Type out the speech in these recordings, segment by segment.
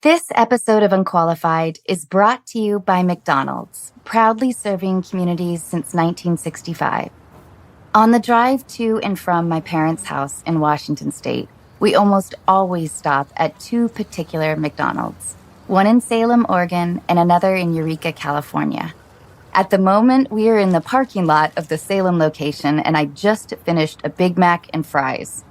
This episode of Unqualified is brought to you by McDonald's, proudly serving communities since 1965. On the drive to and from my parents' house in Washington State, we almost always stop at two particular McDonald's, one in Salem, Oregon, and another in Eureka, California. At the moment, we are in the parking lot of the Salem location, and I just finished a Big Mac and fries.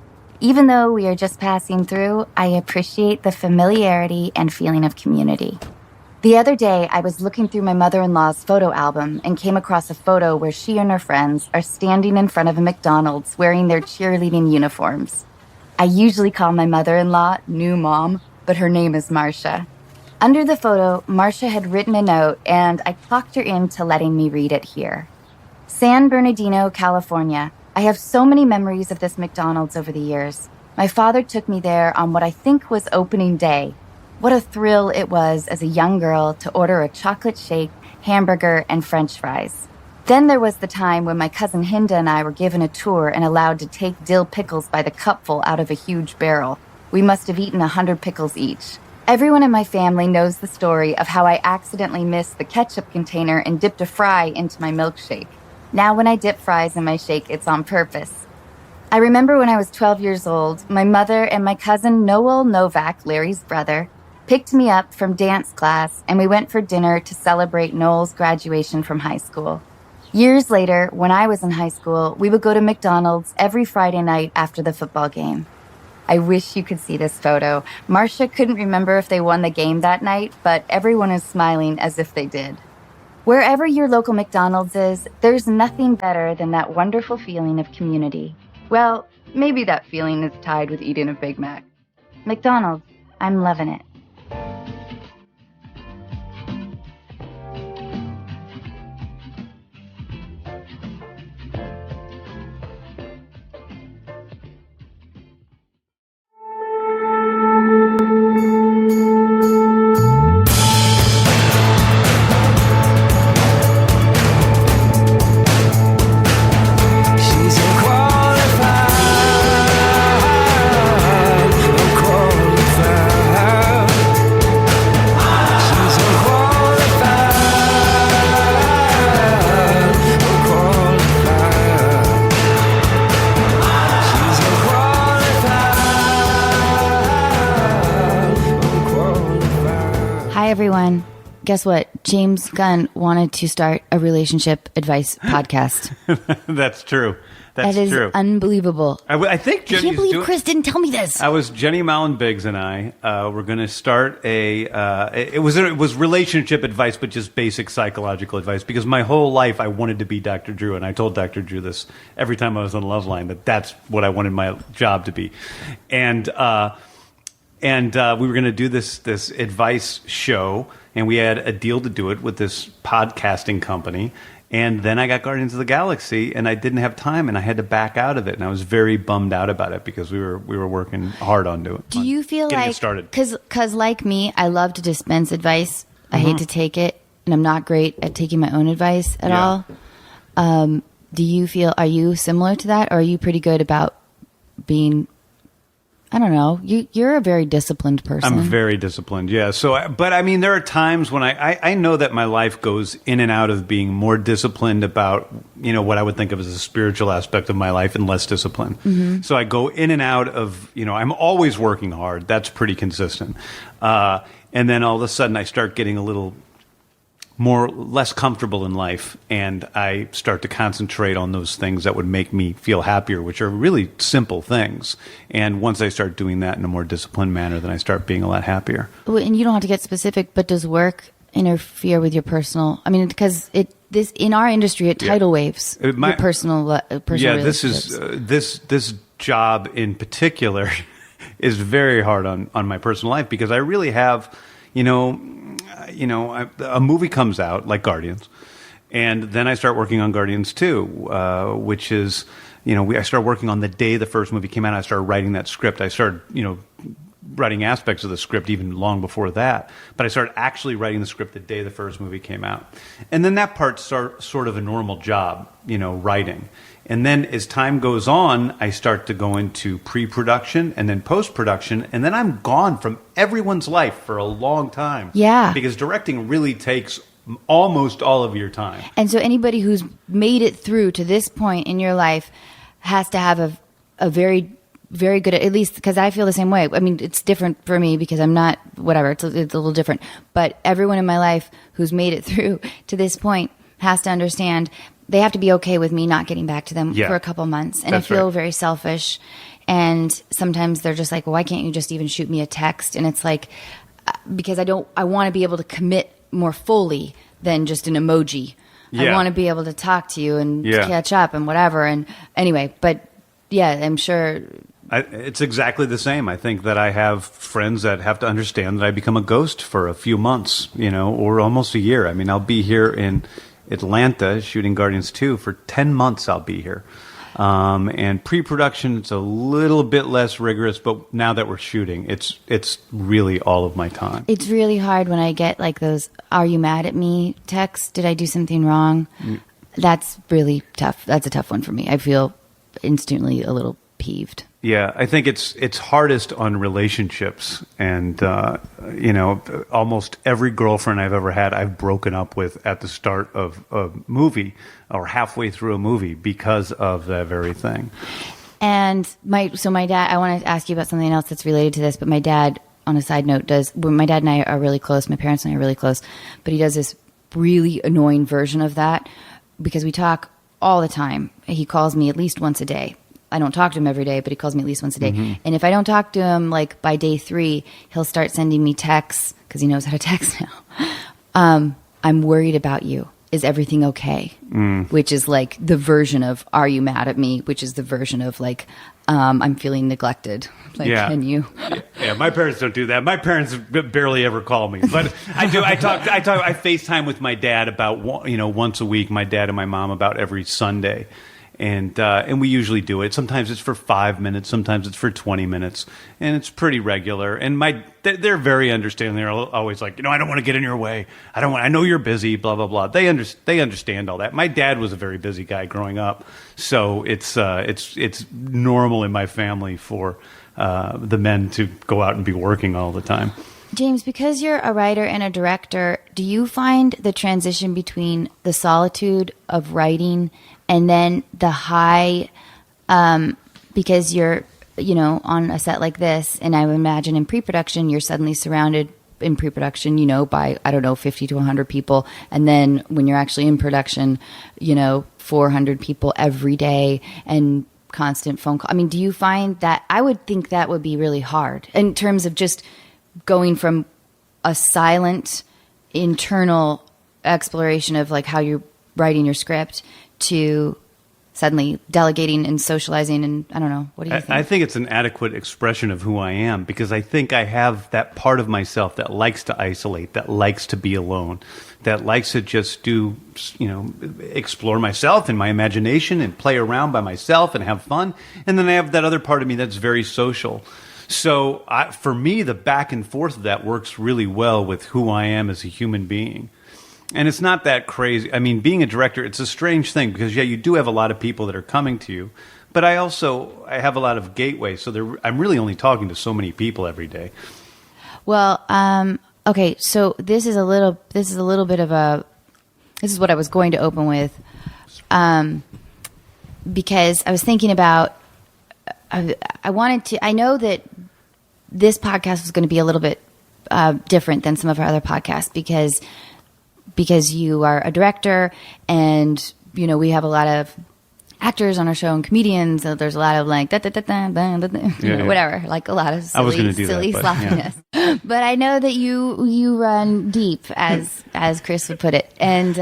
Even though we are just passing through, I appreciate the familiarity and feeling of community. The other day, I was looking through my mother-in-law's photo album and came across a photo where she and her friends are standing in front of a McDonald's wearing their cheerleading uniforms. I usually call my mother-in-law New Mom, but her name is Marcia. Under the photo, Marcia had written a note, and I talked her into letting me read it here. San Bernardino, California. I have so many memories of this McDonald's over the years. My father took me there on what I think was opening day. What a thrill it was as a young girl to order a chocolate shake, hamburger, and French fries. Then there was the time when my cousin Hinda and I were given a tour and allowed to take dill pickles by the cupful out of a huge barrel. We must have eaten 100 pickles each. Everyone in my family knows the story of how I accidentally missed the ketchup container and dipped a fry into my milkshake. Now when I dip fries in my shake, it's on purpose. I remember when I was 12 years old, my mother and my cousin Noel Novak, Larry's brother, picked me up from dance class, and we went for dinner to celebrate Noel's graduation from high school. Years later, when I was in high school, we would go to McDonald's every Friday night after the football game. I wish you could see this photo. Marcia couldn't remember if they won the game that night, but everyone is smiling as if they did. Wherever your local McDonald's is, there's nothing better than that wonderful feeling of community. Well, maybe that feeling is tied with eating a Big Mac. McDonald's, I'm loving it. Everyone, guess what? James Gunn wanted to start a relationship advice podcast. That's true. That is true. Unbelievable. I think Jenny's I can't believe Chris didn't tell me this. I was Jenny Mallon-Biggs and I were going to start it was relationship advice, but just basic psychological advice, because my whole life I wanted to be Dr. Drew, and I told Dr. Drew this every time I was on Loveline, that that's what I wanted my job to be. And we were going to do this advice show, and we had a deal to do it with this podcasting company. And then I got Guardians of the Galaxy, and I didn't have time, and I had to back out of it. And I was very bummed out about it, because we were working hard on doing it. Do you feel like, because like me, I love to dispense advice. I hate to take it, and I'm not great at taking my own advice at all. Do you feel, are you similar to that, or are you pretty good about being, I don't know. You're a very disciplined person. I'm very disciplined, yeah. So, but I mean, there are times when I know that my life goes in and out of being more disciplined about, what I would think of as a spiritual aspect of my life, and less disciplined. Mm-hmm. So I go in and out of, I'm always working hard. That's pretty consistent. And then all of a sudden I start getting a little less comfortable in life, and I start to concentrate on those things that would make me feel happier, which are really simple things. And once I start doing that in a more disciplined manner, then I start being a lot happier. And you don't have to get specific, but does work interfere with your personal? I mean, because this in our industry, it tidal waves your personal yeah, this job in particular is very hard on my personal life, because I really have, a movie comes out like Guardians, and then I start working on Guardians 2, which is, I started working on the day the first movie came out. I started writing that script. I started, writing aspects of the script even long before that. But I started actually writing the script the day the first movie came out. And then that part's sort of a normal job, writing. And then as time goes on, I start to go into pre-production and then post-production. And then I'm gone from everyone's life for a long time. Yeah. Because directing really takes almost all of your time. And so anybody who's made it through to this point in your life has to have a very, very good, at least because I feel the same way. I mean, it's different for me because I'm not, whatever, it's a little different. But everyone in my life who's made it through to this point has to understand they have to be okay with me not getting back to them for a couple months. And I feel very selfish. And sometimes they're just like, well, why can't you just even shoot me a text? And it's like, because I want to be able to commit more fully than just an emoji. I want to be able to talk to you and catch up and whatever. And anyway, but yeah, I'm sure. It's exactly the same. I think that I have friends that have to understand that I become a ghost for a few months, or almost a year. I mean, I'll be here in Atlanta shooting Guardians 2 for 10 months. I'll be here. And pre-production, it's a little bit less rigorous, but now that we're shooting, it's really all of my time. It's really hard when I get like those, "Are you mad at me?" texts. Did I do something wrong? That's really tough. That's a tough one for me. I feel instantly a little peeved. Yeah, I think it's hardest on relationships, and almost every girlfriend I've ever had, I've broken up with at the start of a movie or halfway through a movie because of that very thing. And my dad, I want to ask you about something else that's related to this, but my dad, on a side note, my dad and I are really close. My parents and I are really close, but he does this really annoying version of that because we talk all the time. He calls me at least once a day. I don't talk to him every day, but he calls me at least once a day. Mm-hmm. And if I don't talk to him, like by day 3, he'll start sending me texts because he knows how to text now. I'm worried about you. Is everything okay? Which is like the version of, are you mad at me? Which is the version of like, I'm feeling neglected. Like, can you? Yeah, my parents don't do that. My parents barely ever call me, but I do. I FaceTime with my dad about once a week. My dad and my mom about every Sunday. And we usually do it. Sometimes it's for 5 minutes. Sometimes it's for 20 minutes. And it's pretty regular. And they're very understanding. They're always like, I don't want to get in your way. I know you're busy, blah, blah, blah. They understand all that. My dad was a very busy guy growing up. So it's normal in my family for the men to go out and be working all the time. James, because you're a writer and a director, do you find the transition between the solitude of writing and then the high, because you're, on a set like this, and I would imagine in pre-production, you're suddenly surrounded in pre-production, by, 50 to 100 people. And then when you're actually in production, 400 people every day and constant phone call. I mean, do you find that? I would think that would be really hard in terms of just going from a silent internal exploration of like how you're writing your script to suddenly delegating and socializing. And I don't know, what do you think? I think it's an adequate expression of who I am, because I think I have that part of myself that likes to isolate, that likes to be alone, that likes to just explore myself and my imagination and play around by myself and have fun. And then I have that other part of me that's very social. So for me, the back and forth of that works really well with who I am as a human being. And it's not that crazy. I mean, being a director, it's a strange thing because, you do have a lot of people that are coming to you. But I have a lot of gateways. So I'm really only talking to so many people every day. Well, okay. So this is what I was going to open with. Because I was thinking about, I know that this podcast was going to be a little bit different than some of our other podcasts because you are a director and, we have a lot of actors on our show and comedians. So there's a lot of like, whatever, like a lot of silly slopiness. Yeah. But I know that you run deep, as Chris would put it, and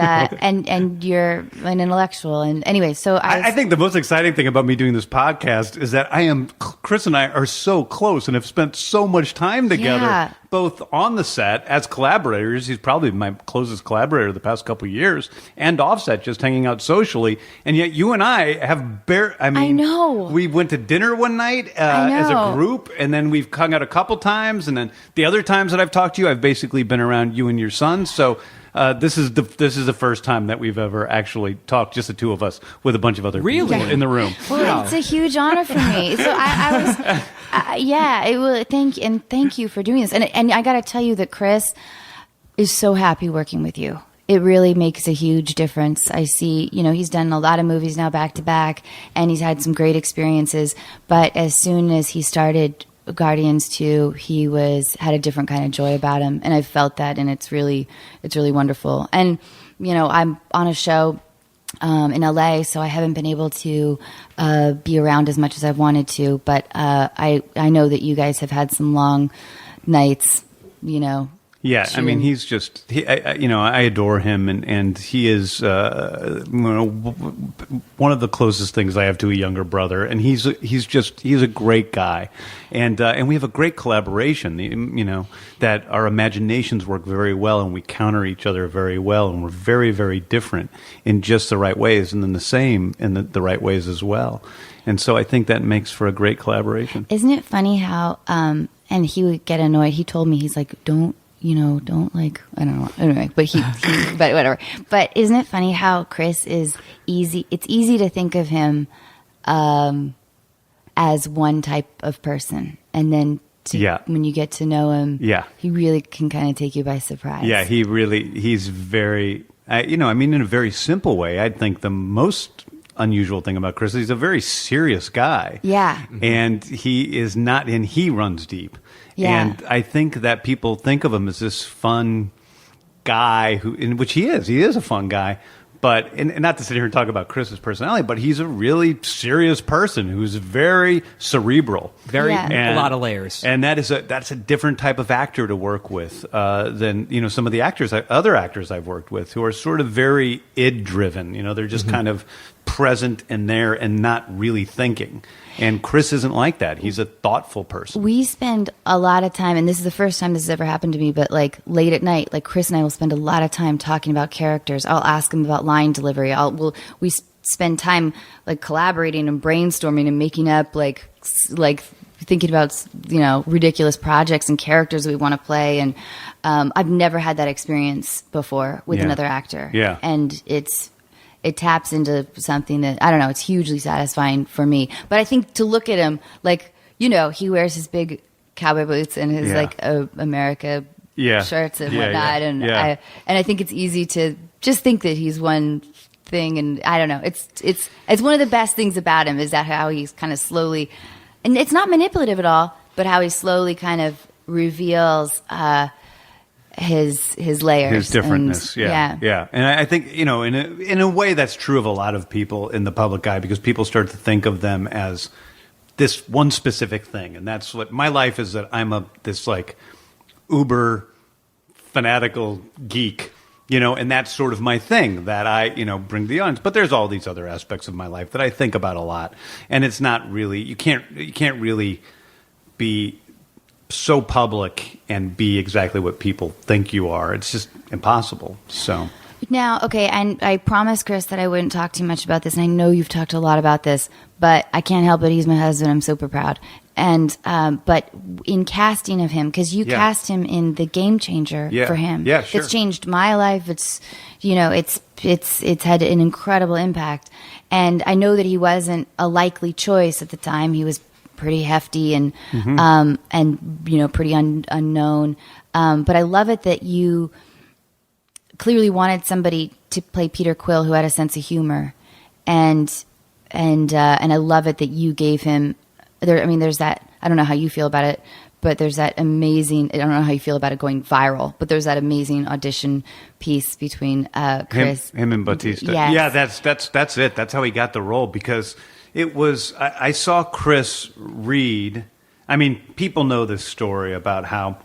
you're an intellectual. And anyway, so I think the most exciting thing about me doing this podcast is that Chris and I are so close and have spent so much time together both on the set as collaborators. He's probably my closest collaborator the past couple of years, and offset, just hanging out socially. And yet you and I have I know. We went to dinner one night as a group, and then we've hung out a couple times, and then the other times that I've talked to you, I've basically been around you and your son. So this is the first time that we've ever actually talked, just the two of us, with a bunch of other people in the room. Well, it's a huge honor for me. So I was, it will. Thank you for doing this. And I got to tell you that Chris is so happy working with you. It really makes a huge difference. I see, he's done a lot of movies now back to back, and he's had some great experiences. But as soon as he started Guardians 2, he had a different kind of joy about him, and I've felt that, and it's really wonderful. And I'm on a show in LA, so I haven't been able to be around as much as I've wanted to, but I know that you guys have had some long nights, Yeah, I mean, he's just, I adore him, and he is one of the closest things I have to a younger brother, and he's a great guy, and we have a great collaboration, that our imaginations work very well, and we counter each other very well, and we're very, very different in just the right ways, and then the same in the right ways as well. And so I think that makes for a great collaboration. Isn't it funny how, and he would get annoyed, he told me, he's like, don't like, I don't know, anyway, but but whatever. But isn't it funny how Chris is easy? It's easy to think of him as one type of person, and then when you get to know him, he really can kind of take you by surprise. Yeah, he's very, in a very simple way, I think the most unusual thing about Chris is he's a very serious guy. Yeah. And he is not, and he runs deep. Yeah. And I think that people think of him as this fun guy which he is. He is a fun guy. But, and not to sit here and talk about Chris's personality, but he's a really serious person who's very cerebral. A lot of layers. And that's a different type of actor to work with than, some of the other actors I've worked with who are sort of very id-driven. They're just kind of present and there and not really thinking. And Chris isn't like that. He's a thoughtful person. We spend a lot of time, and this is the first time this has ever happened to me, but like late at night, like Chris and I will spend a lot of time talking about characters. I'll ask him about line delivery. We spend time like collaborating and brainstorming and making up like thinking about, ridiculous projects and characters we want to play. And I've never had that experience before with another actor. Yeah. And it taps into something that, I don't know, it's hugely satisfying for me. But I think to look at him, like, he wears his big cowboy boots and his America shirts and whatnot. And I think it's easy to just think that he's one thing. And I don't know, it's one of the best things about him is that how he's kind of slowly, and it's not manipulative at all, but how he slowly kind of reveals his layers, his differentness. And I think in a way that's true of a lot of people in the public eye, because people start to think of them as this one specific thing, and that's what my life is, that I'm this like uber fanatical geek, and that's sort of my thing that I bring to the audience. But there's all these other aspects of my life that I think about a lot, and it's not really, you can't really be so public and be exactly what people think you are. It's just impossible. So now, okay, and I promised Chris that I wouldn't talk too much about this, and I know you've talked a lot about this, but I can't help it. He's my husband. I'm super proud. And but in casting of him, because you cast him in The Game Changer for him, sure. It's changed my life. It's it's had an incredible impact, and I know that he wasn't a likely choice at the time. He was pretty hefty and pretty unknown. But I love it that you clearly wanted somebody to play Peter Quill who had a sense of humor, and I love it that you gave him. There's that. I don't know how you feel about it, but there's that amazing. I don't know how you feel about it going viral, but there's that amazing audition piece between Chris, him and Bautista. Yes. Yeah, that's it. That's how he got the role, because it was. I saw Chris read. I mean, people know this story about how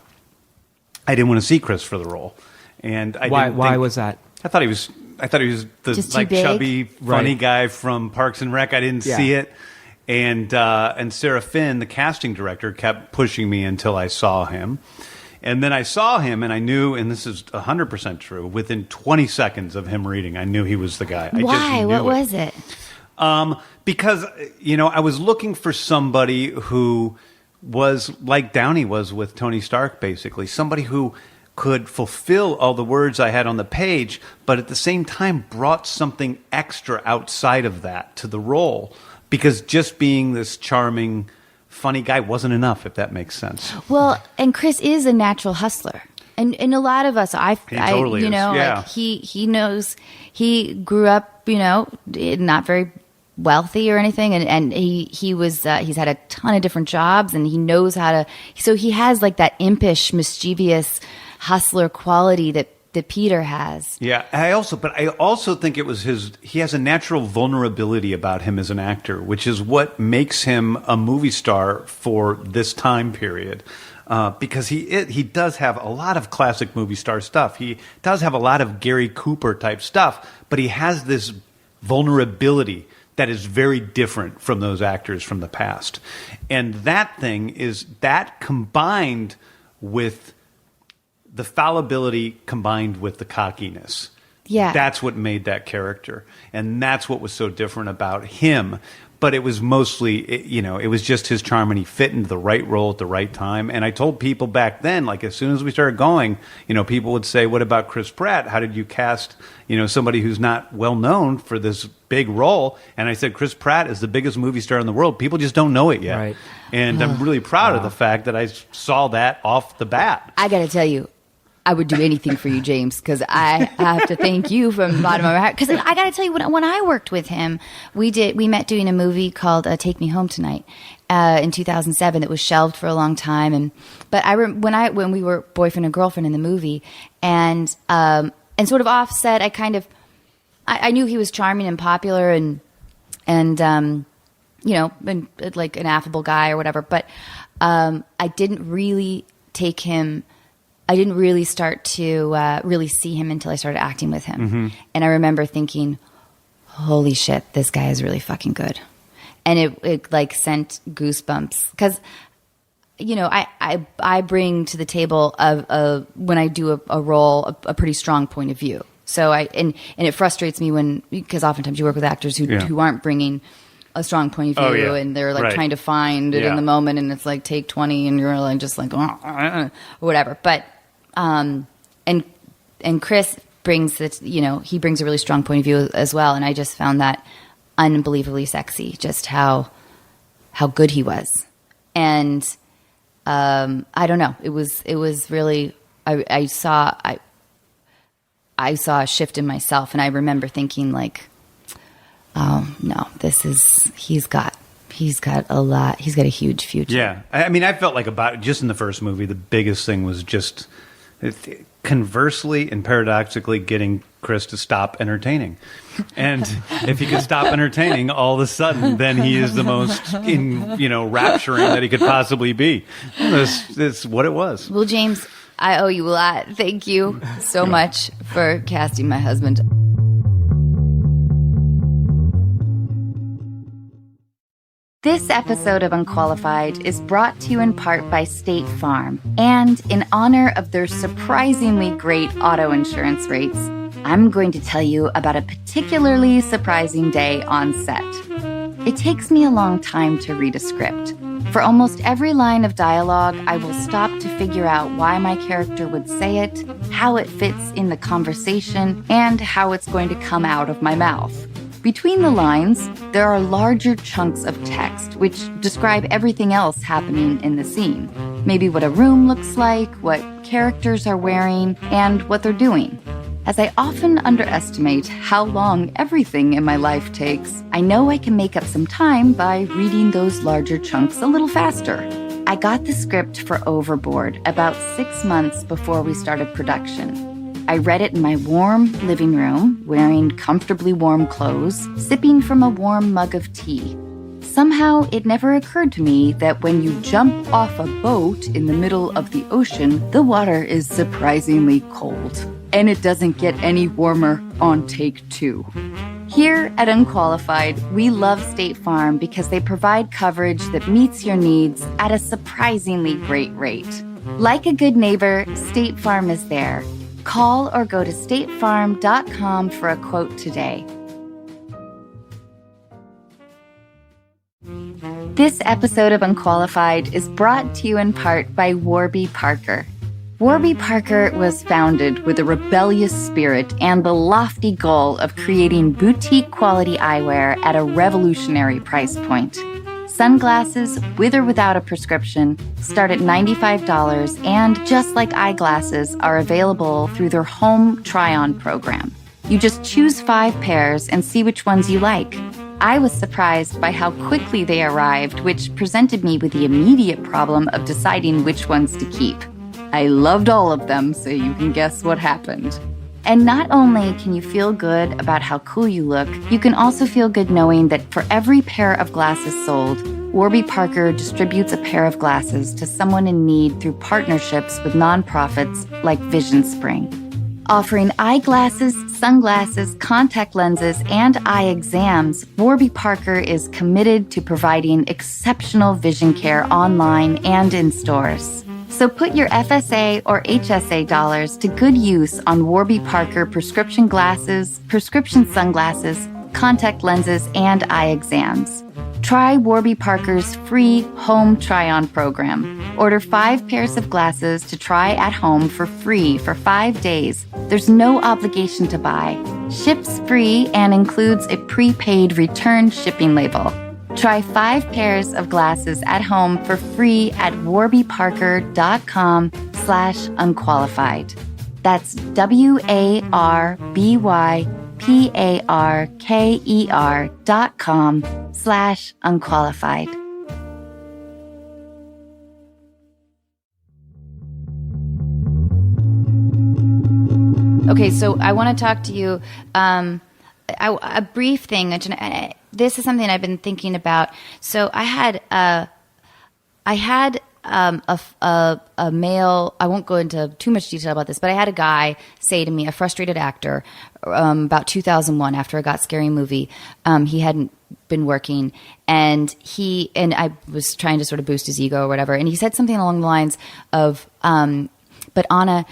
I didn't want to see Chris for the role, and why was that? I thought he was the like chubby, funny guy from Parks and Rec. I didn't see it. And Sarah Finn, the casting director, kept pushing me until I saw him. And then I saw him, and I knew, and this is 100% true, within 20 seconds of him reading, I knew he was the guy. Why? What was it? Because, I was looking for somebody who was like Downey was with Tony Stark, basically. Somebody who could fulfill all the words I had on the page, but at the same time brought something extra outside of that to the role. Because just being this charming, funny guy wasn't enough, if that makes sense. Well, and Chris is a natural hustler. And a lot of us, He totally is. Yeah. like he knows, he grew up, not very wealthy or anything, and he's had a ton of different jobs, and he knows how to. So he has like that impish, mischievous hustler quality that Peter has. Yeah, I also think it was he has a natural vulnerability about him as an actor, which is what makes him a movie star for this time period. Because he does have a lot of classic movie star stuff. He does have a lot of Gary Cooper type stuff, but he has this vulnerability that is very different from those actors from the past. And that combined with the fallibility combined with the cockiness. Yeah. That's what made that character. And that's what was so different about him. But it was mostly, it was just his charm, and he fit into the right role at the right time. And I told people back then, like as soon as we started going, people would say, what about Chris Pratt? How did you cast, somebody who's not well known for this big role? And I said, Chris Pratt is the biggest movie star in the world. People just don't know it yet. Right. And I'm really proud of the fact that I saw that off the bat. I got to tell you, I would do anything for you, James, because I have to thank you from the bottom of my heart. Because I got to tell you, when I worked with him, we met doing a movie called Take Me Home Tonight in 2007. It was shelved for a long time, but when we were boyfriend and girlfriend in the movie, and sort of offset, I knew he was charming and popular and like an affable guy or whatever, but I didn't really start to really see him until I started acting with him. Mm-hmm. And I remember thinking, holy shit, this guy is really fucking good. And it like sent goosebumps. Because, I bring to the table when I do a role, a pretty strong point of view. So and it frustrates me because oftentimes you work with actors who aren't bringing a strong point of view, and they're like trying to find it in the moment, and it's like take 20 and you're like just like whatever. But and Chris brings he brings a really strong point of view as well, and I just found that unbelievably sexy, just how good he was. And I don't know, it was really I saw a shift in myself, and I remember thinking like, oh no, he's got a huge future. Yeah. I mean, I felt like just in the first movie, the biggest thing was just conversely and paradoxically getting Chris to stop entertaining. And if he could stop entertaining, all of a sudden, then he is the most rapturing that he could possibly be. That's what it was. Well, James, I owe you a lot. Thank you so much for casting my husband. This episode of Unqualified is brought to you in part by State Farm. And in honor of their surprisingly great auto insurance rates, I'm going to tell you about a particularly surprising day on set. It takes me a long time to read a script. For almost every line of dialogue, I will stop to figure out why my character would say it, how it fits in the conversation, and how it's going to come out of my mouth. Between the lines, there are larger chunks of text which describe everything else happening in the scene. Maybe what a room looks like, what characters are wearing, and what they're doing. As I often underestimate how long everything in my life takes, I know I can make up some time by reading those larger chunks a little faster. I got the script for Overboard about 6 months before we started production. I read it in my warm living room, wearing comfortably warm clothes, sipping from a warm mug of tea. Somehow, it never occurred to me that when you jump off a boat in the middle of the ocean, the water is surprisingly cold. And it doesn't get any warmer on take 2. Here at Unqualified, we love State Farm because they provide coverage that meets your needs at a surprisingly great rate. Like a good neighbor, State Farm is there. Call or go to statefarm.com for a quote today. This episode of Unqualified is brought to you in part by Warby Parker. Warby Parker was founded with a rebellious spirit and the lofty goal of creating boutique-quality eyewear at a revolutionary price point. Sunglasses, with or without a prescription, start at $95 and, just like eyeglasses, are available through their home try-on program. You just choose 5 pairs and see which ones you like. I was surprised by how quickly they arrived, which presented me with the immediate problem of deciding which ones to keep. I loved all of them, so you can guess what happened. And not only can you feel good about how cool you look, you can also feel good knowing that for every pair of glasses sold, Warby Parker distributes a pair of glasses to someone in need through partnerships with nonprofits like Vision Spring. Offering eyeglasses, sunglasses, contact lenses, and eye exams, Warby Parker is committed to providing exceptional vision care online and in stores. So put your FSA or HSA dollars to good use on Warby Parker prescription glasses, prescription sunglasses, contact lenses, and eye exams. Try Warby Parker's free home try-on program. Order 5 pairs of glasses to try at home for free for 5 days. There's no obligation to buy. Ships free and includes a prepaid return shipping label. Try 5 pairs of glasses at home for free at warbyparker.com/unqualified. That's warbyparker.com/unqualified. Okay, so I want to talk to you, a brief thing. This is something I've been thinking about. So I had a male. I won't go into too much detail about this, but I had a guy say to me, a frustrated actor, about 2001, after I got Scary Movie. He hadn't been working, and I was trying to sort of boost his ego or whatever, and he said something along the lines of, "But Anna,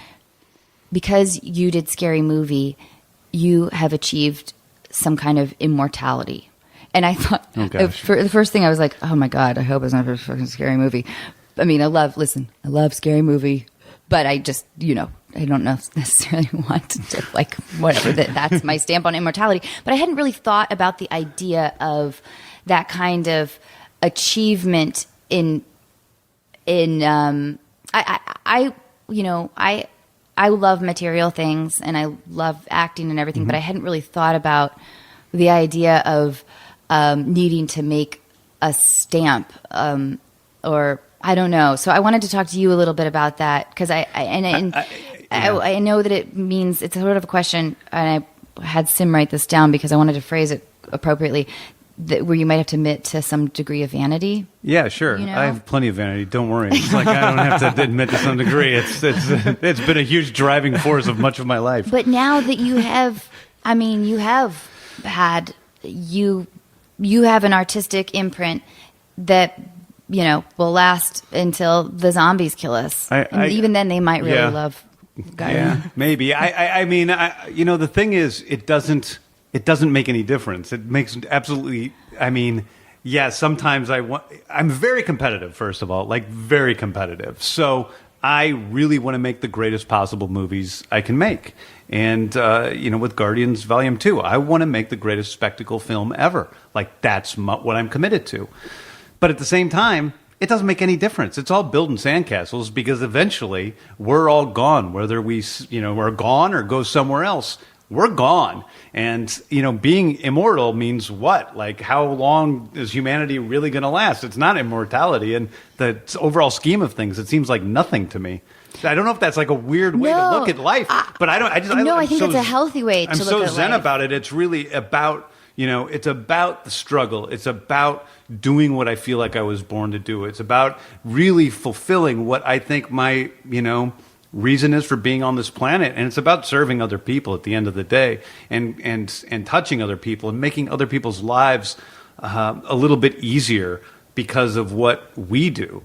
because you did Scary Movie, you have achieved some kind of immortality." And I thought, for the first thing, I was like, oh my God, I hope it's not a fucking Scary Movie. I mean, I love Scary Movie, but I just, I don't necessarily want to, like, whatever, that's my stamp on immortality. But I hadn't really thought about the idea of that kind of achievement I love material things and I love acting and everything, but I hadn't really thought about the idea of needing to make a stamp, or I don't know. So I wanted to talk to you a little bit about that, because I know that it means, it's sort of a question, and I had Sim write this down because I wanted to phrase it appropriately, where you might have to admit to some degree of vanity. Yeah, sure. I have plenty of vanity. Don't worry. It's like I don't have to admit to some degree. It's been a huge driving force of much of my life. But now that you have an artistic imprint that will last until the zombies kill us. Even then, they might really love Guy. Yeah, maybe. I mean, the thing is, it doesn't make any difference. It makes absolutely. I mean, yeah. Sometimes I'm very competitive. First of all, like very competitive. So I really want to make the greatest possible movies I can make. And with Guardians Volume 2, I want to make the greatest spectacle film ever. Like that's what I'm committed to. But at the same time, it doesn't make any difference. It's all building sandcastles, because eventually we're all gone. Whether we're gone or go somewhere else, we're gone. And, being immortal means what? Like, how long is humanity really going to last? It's not immortality. And the overall scheme of things, it seems like nothing to me. I don't know if that's like a weird way to look at life, but I think it's a healthy way to look at life. I'm so zen about it. It's really about, it's about the struggle. It's about doing what I feel like I was born to do. It's about really fulfilling what I think my, reason is for being on this planet. And it's about serving other people at the end of the day, and touching other people and making other people's lives a little bit easier because of what we do.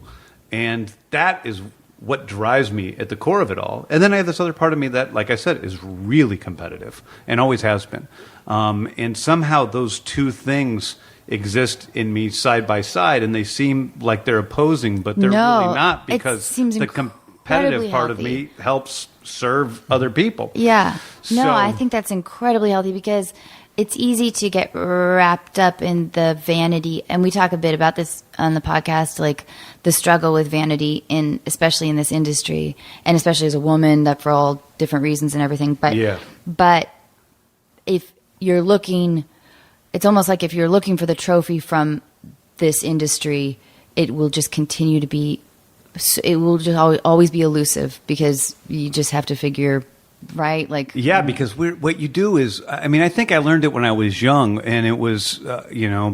And that is what drives me at the core of it all. And then I have this other part of me that, like I said, is really competitive and always has been. And somehow those two things exist in me side by side, and they seem like they're opposing, but they're really not, because the competitive part of me helps serve other people. Yeah. No, So- I think that's incredibly healthy, because it's easy to get wrapped up in the vanity. And we talk a bit about this on the podcast, like the struggle with vanity, especially in this industry, and especially as a woman, that for all different reasons and everything. But if you're looking, it's almost like if you're looking for the trophy from this industry, it will just continue to be, it will just always be elusive, because you just have to figure, right? Like, yeah, because what you do is, I mean, I think I learned it when I was young, and it was,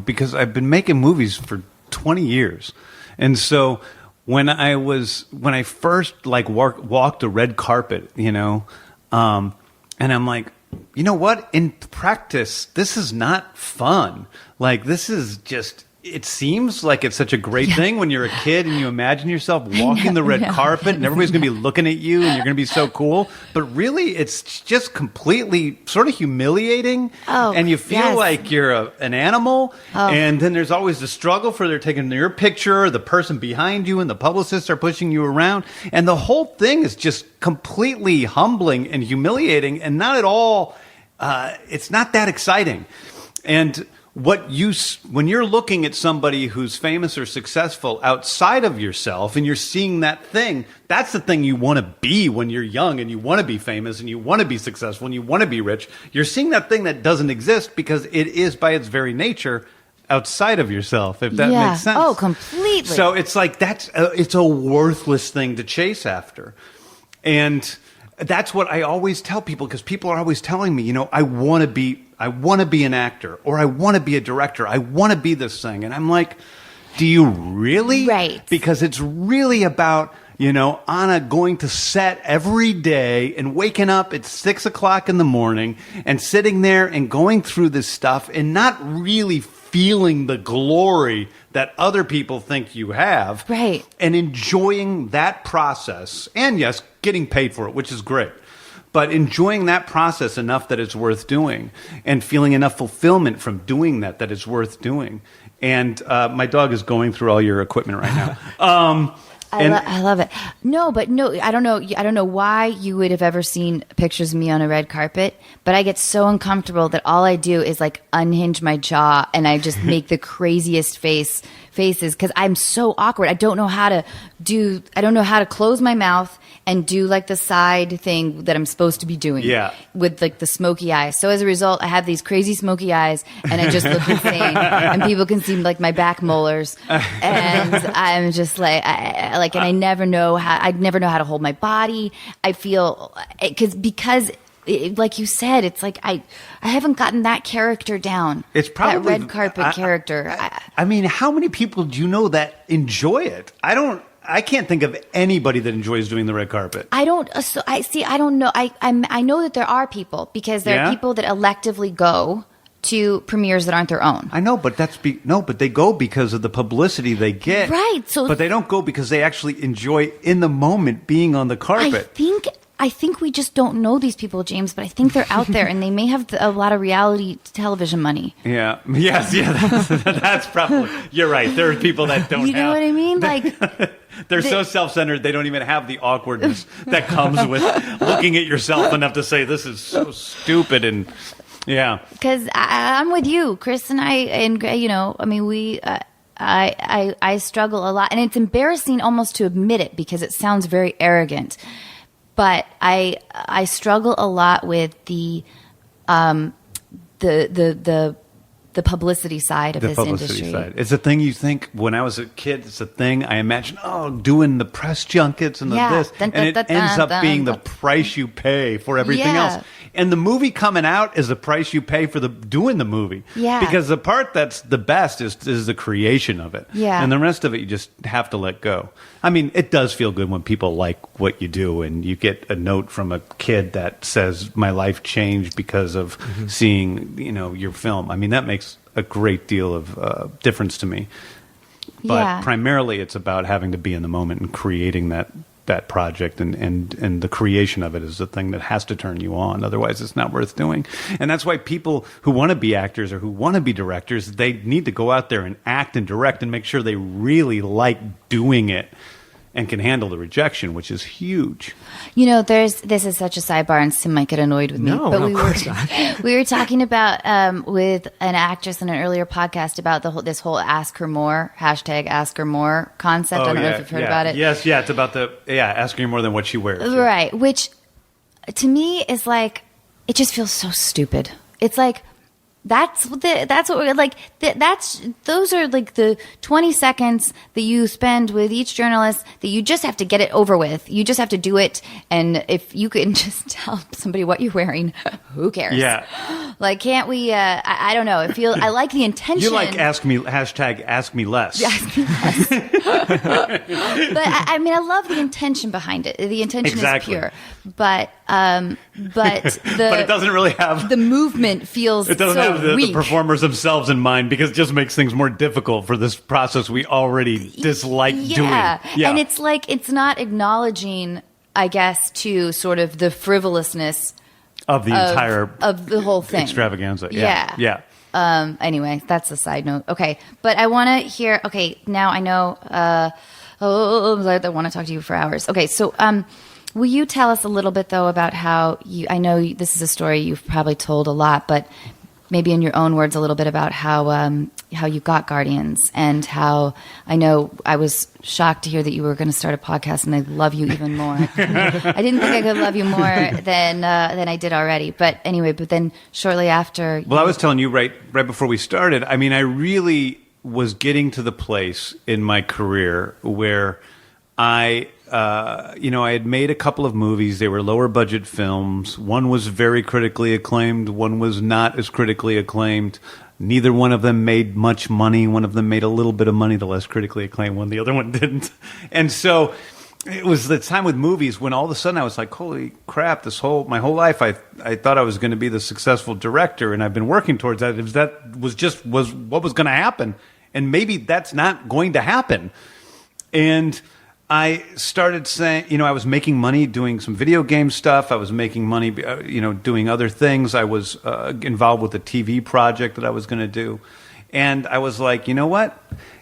because I've been making movies for 20 years. And so when I first like walked the red carpet, and I'm like, you know what? In practice, this is not fun. Like, this is just, it seems like it's such a great thing when you're a kid and you imagine yourself walking the red carpet and everybody's going to be looking at you and you're going to be so cool. But really, it's just completely sort of humiliating. And you feel like you're an animal. And then there's always the struggle for they're taking your picture, the person behind you, and the publicists are pushing you around. And the whole thing is just completely humbling and humiliating, and not at all, it's not that exciting. And when you're looking at somebody who's famous or successful outside of yourself, and you're seeing that thing, that's the thing you want to be when you're young, and you want to be famous, and you want to be successful, and you want to be rich. You're seeing that thing that doesn't exist because it is, by its very nature, outside of yourself, if that makes sense. Oh, completely. So it's like it's a worthless thing to chase after. And that's what I always tell people, because people are always telling me, I want to be an actor, or I want to be a director. I want to be this thing. And I'm like, do you really? Right. Because it's really about, Anna going to set every day and waking up at 6 o'clock in the morning and sitting there and going through this stuff and not really feeling the glory that other people think you have. Right. And enjoying that process. And yes, getting paid for it, which is great. But enjoying that process enough that it's worth doing, and feeling enough fulfillment from doing that it's worth doing. And my dog is going through all your equipment right now. I love it. No, I don't know why you would have ever seen pictures of me on a red carpet, but I get so uncomfortable that all I do is like unhinge my jaw and I just make the craziest faces, because I'm so awkward. I don't know how to close my mouth and do like the side thing that I'm supposed to be doing. Yeah. With like the smoky eyes. So as a result, I have these crazy smoky eyes and I just look insane, and people can see like my back molars, and I'm just like, and I never know how to hold my body. I feel because like you said, it's like I haven't gotten that character down. It's probably that red carpet character. I mean, how many people do you know that enjoy it? I can't think of anybody that enjoys doing the red carpet. I don't know. I know that there are people, because there are people that electively go to premieres that aren't their own. I know, but but they go because of the publicity they get. Right. But they don't go because they actually enjoy in the moment being on the carpet. I think we just don't know these people, James, but I think they're out there, and they may have a lot of reality television money. Yeah. Yes. Yeah. That's probably. You're right. There are people that don't. You know what I mean? Like, they're so self-centered, they don't even have the awkwardness that comes with looking at yourself enough to say, "This is so stupid." And yeah, because I'm with you, Chris, and I struggle a lot, and it's embarrassing almost to admit it because it sounds very arrogant. But I struggle a lot with the publicity side of this industry. Side. It's a thing you think when I was a kid. It's a thing I imagine. Doing the press junkets and this, and it ends up being the price you pay for everything else. And the movie coming out is the price you pay for doing the movie. Yeah. Because the part that's the best is the creation of it. Yeah. And the rest of it you just have to let go. I mean, it does feel good when people like what you do, and you get a note from a kid that says, "My life changed because of seeing your film." I mean, that makes a great deal of difference to me. But primarily, it's about having to be in the moment and creating that that project, and the creation of it is the thing that has to turn you on. Otherwise, it's not worth doing. And that's why people who want to be actors or who want to be directors, they need to go out there and act and direct and make sure they really like doing it and can handle the rejection, which is huge. You know, this is such a sidebar, and Sim might get annoyed with me. No, but of course not. We were talking about with an actress in an earlier podcast about this whole "ask her more" #ask her more concept. I don't know if you've heard about it. Yes, it's about asking her more than what she wears. Right, which to me is like, it just feels so stupid. It's like, that's what we're like. Those are like the 20 seconds that you spend with each journalist that you just have to get it over with. You just have to do it, and if you can just tell somebody what you're wearing, who cares? Yeah. Like, can't we? I don't know. I like the intention. You like ask me less. Ask me less. But I mean, I love the intention behind it. The intention is pure, but it doesn't really have the movement. Feels it doesn't so have the weak. performers themselves in mind, because it just makes things more difficult for this process we already dislike doing. Yeah, and it's like, it's not acknowledging, I guess, to sort of the frivolousness of the entire of the whole thing, extravaganza. Yeah. Anyway, that's a side note. Okay, but I want to hear. Okay, now I know. I want to talk to you for hours. Okay, so will you tell us a little bit though about how you? I know this is a story you've probably told a lot, but maybe in your own words a little bit about how you got Guardians, and how I know I was shocked to hear that you were going to start a podcast, and I love you even more. I didn't think I could love you more than I did already. But anyway, but then shortly after... Well, I was telling you right before we started, I mean, I really was getting to the place in my career where I had made a couple of movies. They were lower budget films. One was very critically acclaimed. One was not as critically acclaimed. Neither one of them made much money. One of them made a little bit of money, the less critically acclaimed one. The other one didn't. And so it was the time with movies when all of a sudden I was like, holy crap, my whole life I thought I was going to be the successful director, and I've been working towards that. That was what was going to happen. And maybe that's not going to happen. And I started saying, I was making money doing some video game stuff. I was making money, doing other things. I was involved with a TV project that I was going to do. And I was like, you know what?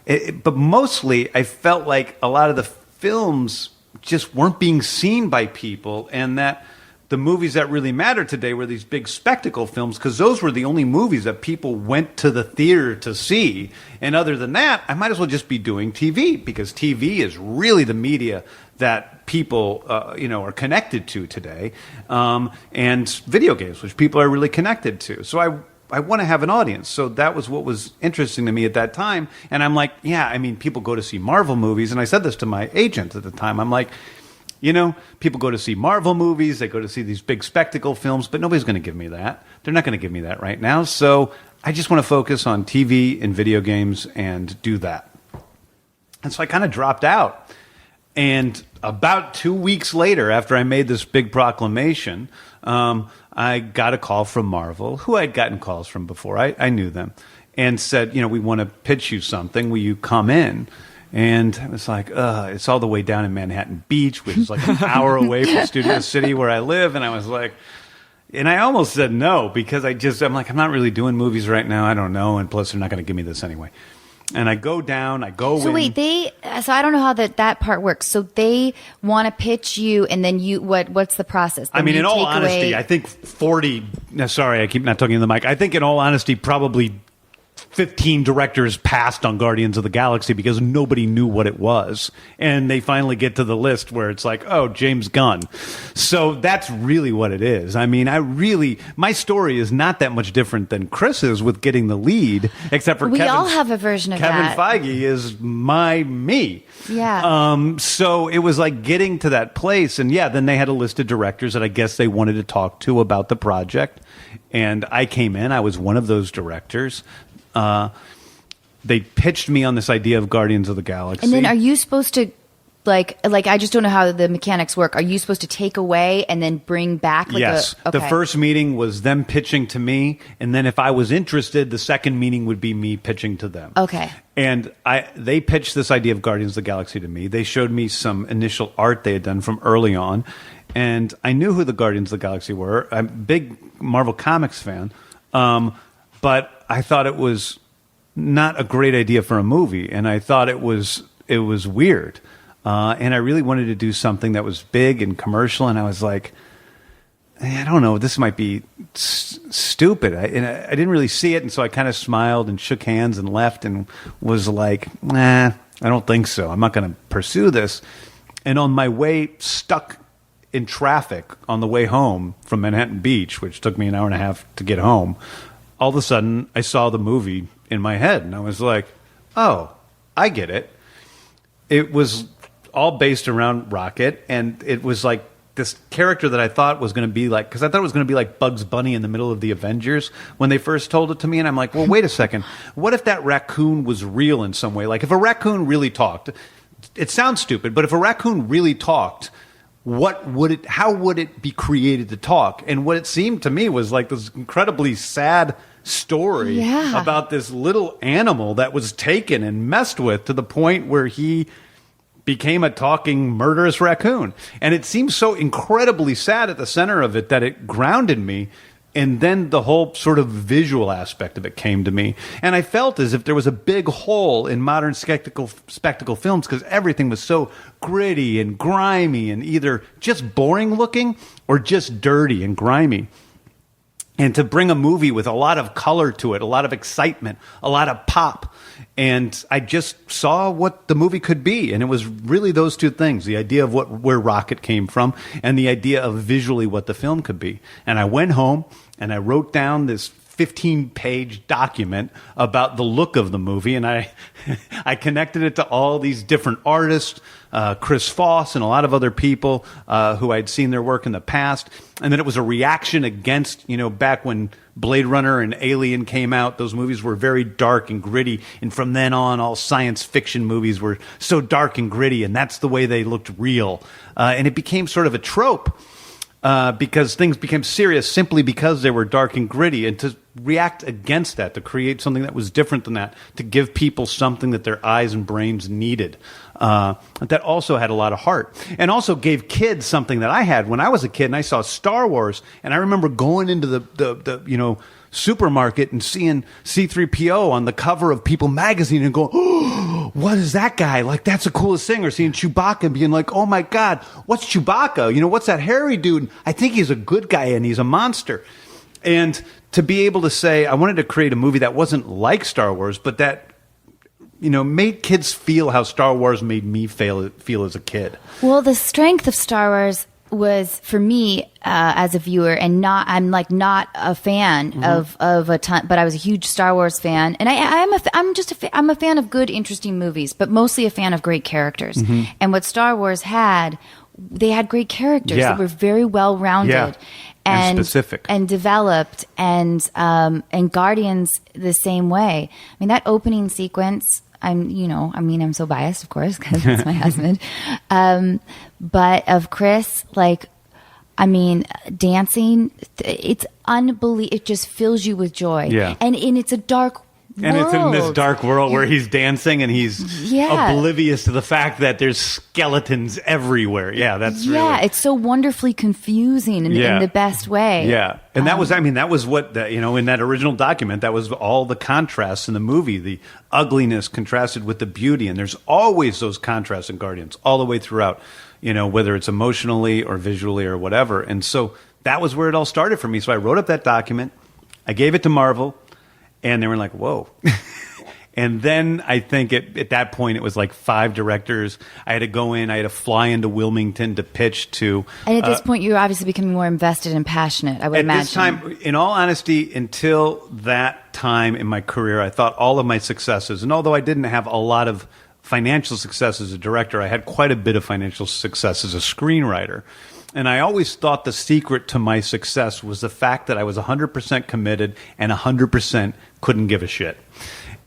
But mostly I felt like a lot of the films just weren't being seen by people, and that the movies that really mattered today were these big spectacle films, because those were the only movies that people went to the theater to see. And other than that, I might as well just be doing TV, because TV is really the media that people are connected to today, and video games, which people are really connected to. So I want to have an audience. So that was what was interesting to me at that time. And I'm like, people go to see Marvel movies. And I said this to my agent at the time. I'm like, people go to see Marvel movies, they go to see these big spectacle films, but nobody's going to give me that. They're not going to give me that right now. So I just want to focus on TV and video games and do that. And so I kind of dropped out. And about 2 weeks later, after I made this big proclamation, I got a call from Marvel, who I'd gotten calls from before. I knew them, and said, we want to pitch you something. Will you come in? And I was like, it's all the way down in Manhattan Beach, which is like an hour away from Studio City where I live. And I was like, and I almost said no, because I'm like, I'm not really doing movies right now. I don't know. And plus, they're not going to give me this anyway. And I go down, So wait, so I don't know how that part works. So they want to pitch you, and then what's the process? Then in all honesty, I think sorry, I keep not talking to the mic. I think in all honesty, probably 15 directors passed on Guardians of the Galaxy because nobody knew what it was. And they finally get to the list where it's like, oh, James Gunn. So that's really what it is. My story is not that much different than Chris's with getting the lead, except for we all have a version of that. Kevin Feige is me. Yeah. So it was like getting to that place. And then they had a list of directors that I guess they wanted to talk to about the project. And I came in. I was one of those directors. They pitched me on this idea of Guardians of the Galaxy. And then are you supposed to Like I just don't know how the mechanics work. Are you supposed to take away and then bring back? Yes. Okay. The first meeting was them pitching to me, and then if I was interested, the second meeting would be me pitching to them. Okay. And they pitched this idea of Guardians of the Galaxy to me. They showed me some initial art they had done from early on, and I knew who the Guardians of the Galaxy were. I'm a big Marvel Comics fan, but I thought it was not a great idea for a movie, and I thought it was weird. And I really wanted to do something that was big and commercial, and I was like, I don't know, this might be stupid. I didn't really see it, and so I kind of smiled and shook hands and left and was like, nah, I don't think so. I'm not going to pursue this. And on my way, stuck in traffic on the way home from Manhattan Beach, which took me an hour and a half to get home, all of a sudden I saw the movie in my head, and I was like, oh, I get it. It was all based around Rocket, and it was like this character that I thought was going to be like, because I thought it was going to be like Bugs Bunny in the middle of the Avengers when they first told it to me, and I'm like, well, wait a second. What if that raccoon was real in some way? Like, if a raccoon really talked, it sounds stupid, but if a raccoon really talked, how would it be created to talk? And what it seemed to me was like this incredibly sad story about this little animal that was taken and messed with to the point where he became a talking murderous raccoon. And it seemed so incredibly sad at the center of it that it grounded me. And then the whole sort of visual aspect of it came to me. And I felt as if there was a big hole in modern spectacle films because everything was so gritty and grimy and either just boring looking or just dirty and grimy. And to bring a movie with a lot of color to it, a lot of excitement, a lot of pop. And I just saw what the movie could be. And it was really those two things, the idea of where Rocket came from and the idea of visually what the film could be. And I went home and I wrote down this 15-page document about the look of the movie. And I connected it to all these different artists, Chris Foss and a lot of other people who I'd seen their work in the past. And then it was a reaction against, back when Blade Runner and Alien came out, those movies were very dark and gritty. And from then on, all science fiction movies were so dark and gritty, and that's the way they looked real. And it became sort of a trope because things became serious simply because they were dark and gritty. And to react against that, to create something that was different than that, to give people something that their eyes and brains needed, that also had a lot of heart, and also gave kids something that I had when I was a kid and I saw Star Wars. And I remember going into the supermarket and seeing C-3PO on the cover of People magazine and going, oh, what is that guy? Like, that's the coolest thing. Or seeing Chewbacca and being like, oh my God, what's Chewbacca? What's that hairy dude? I think he's a good guy and he's a monster. And to be able to say, I wanted to create a movie that wasn't like Star Wars, but that made kids feel how Star Wars made me feel as a kid. Well, the strength of Star Wars was, for me as a viewer, and I'm not a fan of a ton, but I was a huge Star Wars fan, and I'm a fan of good, interesting movies, but mostly a fan of great characters. And what Star Wars had, they had great characters that were very well rounded. And specific and developed, and Guardians the same way. I mean, that opening sequence, I'm so biased, of course, because it's my husband. But of Chris, dancing, it's unbelievable. It just fills you with joy. Yeah. And it's a dark world. And it's in this dark world where he's dancing and he's oblivious to the fact that there's skeletons everywhere. Yeah, that's really... it's so wonderfully confusing in the best way. Yeah, and that was what, in that original document, that was all the contrasts in the movie, the ugliness contrasted with the beauty. And there's always those contrasts in Guardians all the way throughout, whether it's emotionally or visually or whatever. And so that was where it all started for me. So I wrote up that document. I gave it to Marvel. And they were like, whoa. And then I think at that point it was like 5 directors. I had to go in. I had to fly into Wilmington to pitch to. And at this point, you were obviously becoming more invested and passionate, I would imagine. At this time, in all honesty, until that time in my career, I thought all of my successes, and although I didn't have a lot of financial success as a director, I had quite a bit of financial success as a screenwriter. And I always thought the secret to my success was the fact that I was 100% committed and 100% couldn't give a shit.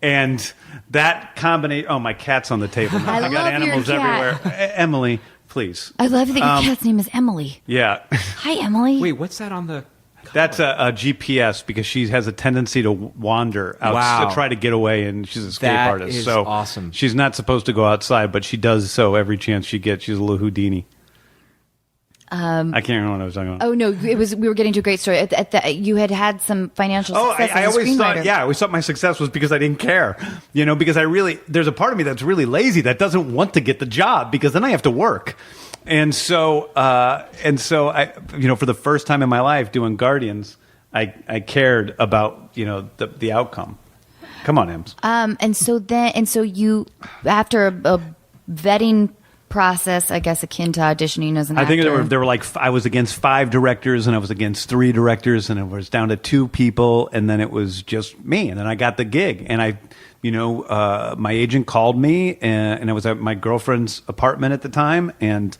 And that combination. Oh, my cat's on the table now. I got love animals your cat. everywhere. Emily, please. I love that your cat's name is Emily. Yeah. Hi, Emily. Wait, what's that on the? That's a GPS because she has a tendency to wander out Wow. to try to get away, and she's an escape That artist. is so awesome. She's not supposed to go outside, but she does so every chance she gets. She's a little Houdini. I can't remember what I was talking about. Oh no, it was. We were getting to a great story. You had some financial success I as a always thought, screenwriter. I always thought my success was because I didn't care, because there's a part of me that's really lazy that doesn't want to get the job because then I have to work. And so I, for the first time in my life doing Guardians, I cared about, the outcome. Come on, Ems. And so you, after a vetting process, I guess akin to auditioning as an actor. I think there were like I was against 5 directors and I was against 3 directors and it was down to 2 people and then it was just me and then I got the gig and my agent called me and I was at my girlfriend's apartment at the time and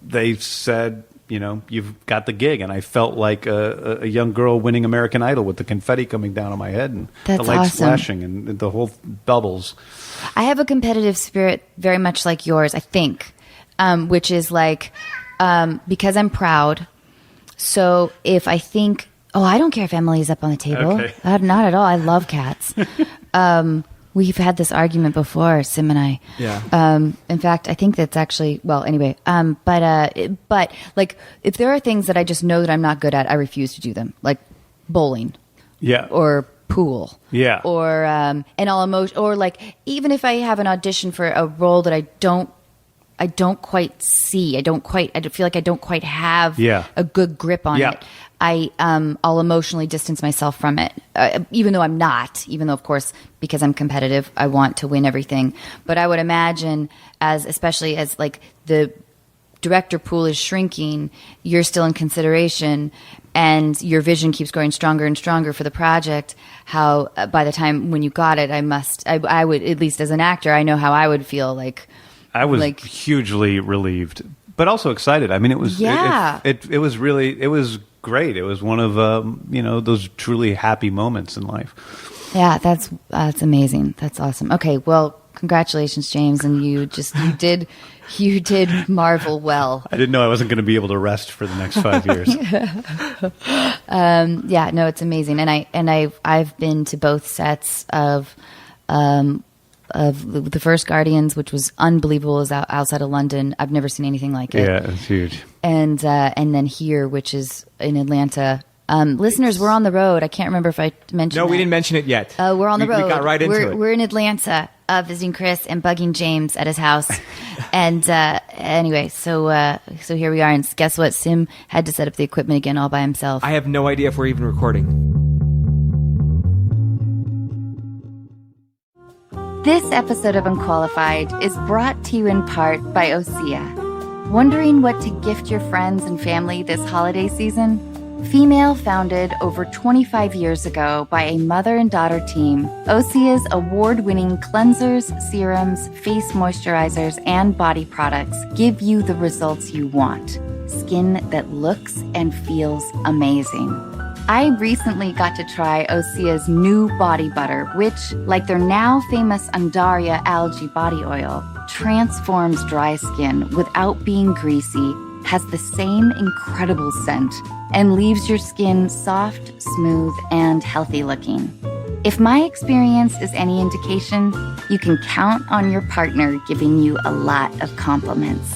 they said, you've got the gig, and I felt like a young girl winning American Idol with the confetti coming down on my head and That's the lights awesome. flashing and the whole bubbles. I have a competitive spirit very much like yours, I think, which is like because I'm proud. So if I think, I don't care if Emily's up on the table. Okay. Not at all. I love cats. We've had this argument before, Sim and I. Yeah. In fact, I think that's actually, well, anyway. But like, if there are things that I just know that I'm not good at, I refuse to do them. Like bowling. Yeah. Or pool. Yeah. Or or like even if I have an audition for a role that I don't quite see. I feel like I don't quite have a good grip on it. I'll emotionally distance myself from it, even though I'm not. Even though, of course, because I'm competitive, I want to win everything. But I would imagine, especially as like the director pool is shrinking, you're still in consideration, and your vision keeps growing stronger and stronger for the project. How by the time when you got it, I would, at least as an actor, I know how I would feel like. I was hugely relieved, but also excited. I mean, it was it was great. It was one of those truly happy moments in life. Yeah, that's amazing. That's awesome. Okay, well, congratulations, James, and you did marvel well. I didn't know I wasn't going to be able to rest for the next 5 years. Yeah, no, it's amazing, and I've been to both sets of the first Guardians, which was unbelievable, is outside of London. I've never seen anything like it. Yeah, it's huge. And then here, which is in Atlanta. Listeners, we're on the road. I can't remember if I mentioned. No, that. we didn't mention it yet. We're on the road. We got right into it. We're in Atlanta, visiting Chris and bugging James at his house. And anyway, so here we are. And guess what? Sim had to set up the equipment again all by himself. I have no idea if we're even recording. This episode of Unqualified is brought to you in part by Osea. Wondering what to gift your friends and family this holiday season? Female founded over 25 years ago by a mother and daughter team, Osea's award-winning cleansers, serums, face moisturizers, and body products give you the results you want. Skin that looks and feels amazing. I recently got to try Osea's new body butter, which, like their now famous Undaria algae body oil, transforms dry skin without being greasy, has the same incredible scent, and leaves your skin soft, smooth, and healthy looking. If my experience is any indication, you can count on your partner giving you a lot of compliments.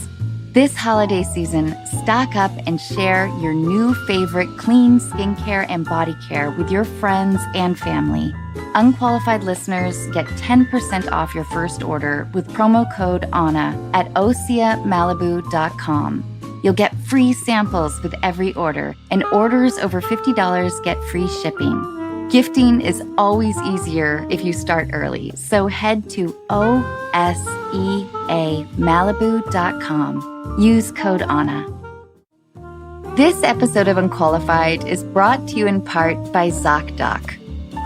This holiday season, stock up and share your new favorite clean skincare and body care with your friends and family. Unqualified listeners get 10% off your first order with promo code ANNA at OseaMalibu.com. You'll get free samples with every order, and orders over $50 get free shipping. Gifting is always easier if you start early, so head to OSEAMalibu.com. Use code ANNA. This episode of Unqualified is brought to you in part by ZocDoc.